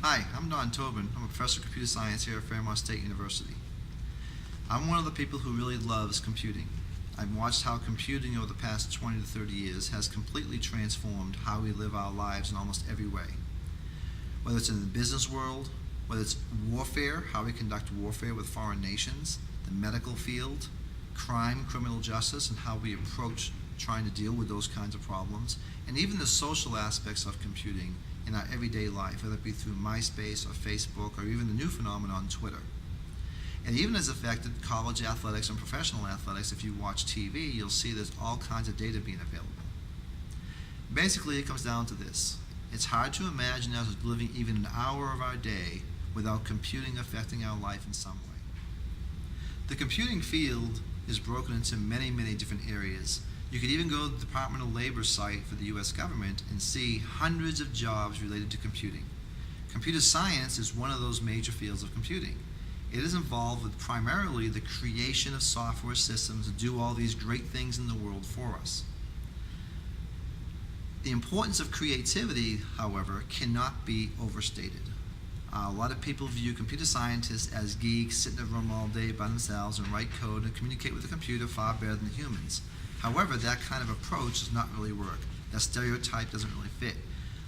Hi, I'm Don Tobin. I'm a professor of computer science here at Fairmont State University. I'm one of the people who really loves computing. I've watched how computing over the past 20 to 30 years has completely transformed how we live our lives in almost every way. Whether it's in the business world, whether it's warfare, how we conduct warfare with foreign nations, the medical field, crime, criminal justice, and how we approach trying to deal with those kinds of problems, and even the social aspects of computing in our everyday life, whether it be through MySpace or Facebook or even the new phenomenon Twitter. And even has affected college athletics and professional athletics. If you watch TV, you'll see there's all kinds of data being available. Basically, it comes down to this. It's hard to imagine us living even an hour of our day without computing affecting our life in some way. The computing field is broken into many, many different areas. You could even go to the Department of Labor site for the U.S. government and see hundreds of jobs related to computing. Computer science is one of those major fields of computing. It is involved with primarily the creation of software systems to do all these great things in the world for us. The importance of creativity, however, cannot be overstated. A lot of people view computer scientists as geeks, sit in a room all day by themselves and write code and communicate with the computer far better than humans. However, that kind of approach does not really work. That stereotype doesn't really fit.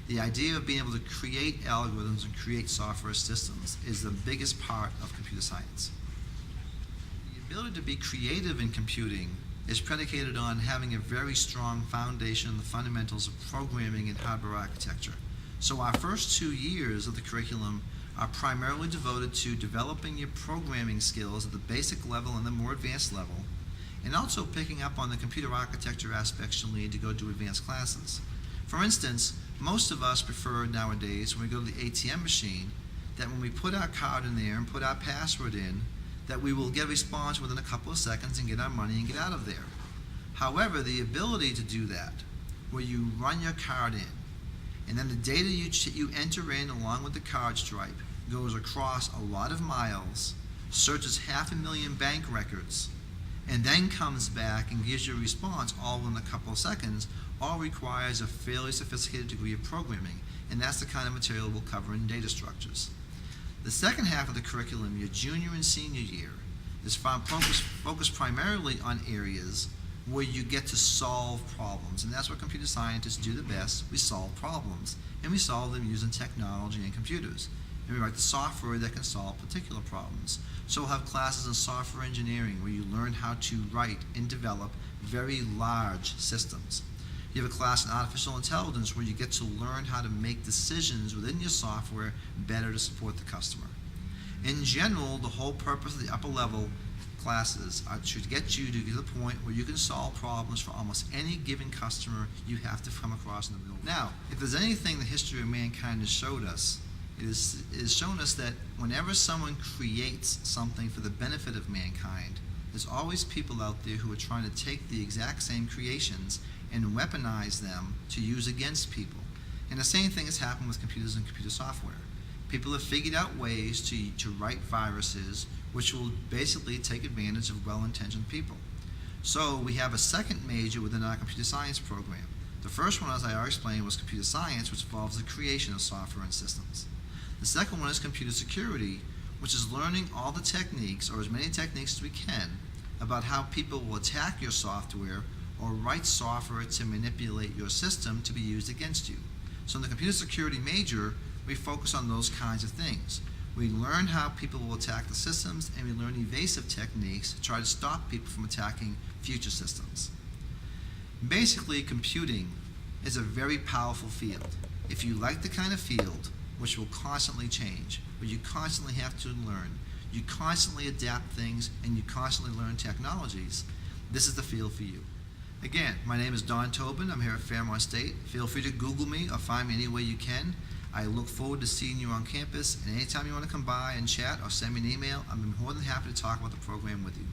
The idea of being able to create algorithms and create software systems is the biggest part of computer science. The ability to be creative in computing is predicated on having a very strong foundation in the fundamentals of programming and hardware architecture. So our first 2 years of the curriculum are primarily devoted to developing your programming skills at the basic level and the more advanced level, and also picking up on the computer architecture aspects you'll need to go to advanced classes. For instance, most of us prefer nowadays when we go to the ATM machine that when we put our card in there and put our password in, that we will get a response within a couple of seconds and get our money and get out of there. However, the ability to do that, where you run your card in, and then the data you enter in along with the card stripe goes across a lot of miles, searches 500,000 bank records, and then comes back and gives you a response all in a couple of seconds, all requires a fairly sophisticated degree of programming, and that's the kind of material we'll cover in data structures. The second half of the curriculum, your junior and senior year, is focused primarily on areas where you get to solve problems, and that's what computer scientists do the best. We solve problems, and we solve them using technology and computers. And we write the software that can solve particular problems. So we'll have classes in software engineering where you learn how to write and develop very large systems. You have a class in artificial intelligence where you get to learn how to make decisions within your software better to support the customer. In general, the whole purpose of the upper level classes are to get you to the point where you can solve problems for almost any given customer you have to come across in the real world. Now, if there's anything the history of mankind has showed us, it has shown us that whenever someone creates something for the benefit of mankind, there's always people out there who are trying to take the exact same creations and weaponize them to use against people. And the same thing has happened with computers and computer software. People have figured out ways to write viruses which will basically take advantage of well-intentioned people. So we have a second major within our computer science program. The first one, as I already explained, was computer science, which involves the creation of software and systems. The second one is computer security, which is learning all the techniques, or as many techniques as we can, about how people will attack your software or write software to manipulate your system to be used against you. So in the computer security major, we focus on those kinds of things. We learn how people will attack the systems, and we learn evasive techniques to try to stop people from attacking future systems. Basically, computing is a very powerful field. If you like the kind of field which will constantly change, where you constantly have to learn, you constantly adapt things, and you constantly learn technologies, this is the field for you. Again, my name is Don Tobin. I'm here at Fairmont State. Feel free to Google me or find me any way you can. I look forward to seeing you on campus, and anytime you want to come by and chat or send me an email, I'm more than happy to talk about the program with you.